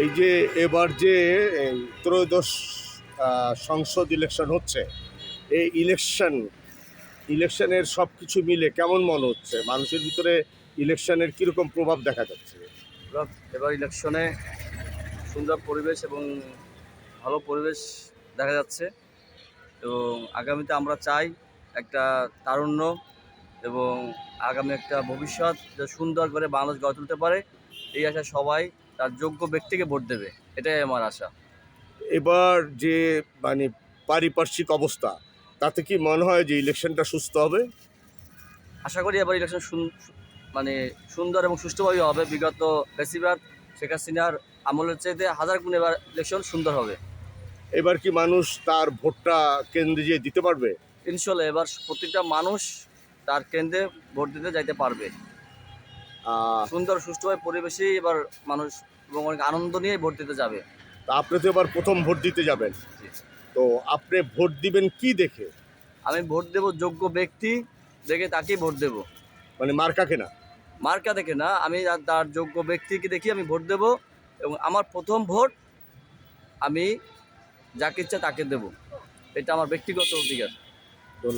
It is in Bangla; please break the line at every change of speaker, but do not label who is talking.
এই যে এবার যে এই ত্রয়োদশ সংসদ ইলেকশন হচ্ছে, এই ইলেকশনের সব কিছু মিলে কেমন মনে হচ্ছে? মানুষের ভিতরে ইলেকশনের কীরকম প্রভাব দেখা যাচ্ছে?
এবার ইলেকশনে সুন্দর পরিবেশ এবং ভালো পরিবেশ দেখা যাচ্ছে এবং আগামীতে আমরা চাই একটা তারুণ্য এবং আগামী একটা ভবিষ্যৎ যে সুন্দর করে বাংলাদেশ গড়ে তুলতে পারে, এই আশা সবাই তার যোগ্য ব্যক্তিকে ভোট দেবে, এটাই আমার আশা।
এবার যে মানে পারিপার্শ্বিক অবস্থা, তাতে কি মনে হয় যে ইলেকশনটা সুস্থ হবে?
আশা করি এবার ইলেকশন মানে সুন্দর এবং সুষ্ঠুভাবে হবে। বিগত বেশিরভাগ শেখ হাসিনার আমলের চাইতে হাজার গুণ এবার ইলেকশন সুন্দর হবে।
এবার কি মানুষ তার ভোটটা কেন্দ্রে যেয়ে দিতে পারবে?
ইনশাল্লাহ এবার প্রতিটা মানুষ তার কেন্দ্রে ভোট দিতে যাইতে পারবে। সুন্দর সুষ্ঠুভাবে পরিবেশেই এবার মানুষ এবং অনেক আনন্দ নিয়ে ভোট দিতে যাবে।
তা আপনি তো এবার প্রথম ভোট দিতে যাবেন, তো আপনি ভোট দিবেন কি দেখে?
আমি ভোট দেব যোগ্য ব্যক্তি দেখে, তাকেই ভোট দেব।
মানে মার্কাকে না?
মার্কা দেখে না, আমি তার যোগ্য ব্যক্তিকে দেখি আমি ভোট দেব এবং আমার প্রথম ভোট আমি যাকে ইচ্ছা তাকে দেব। এটা আমার ব্যক্তিগত অধিকার।
ধন্যবাদ।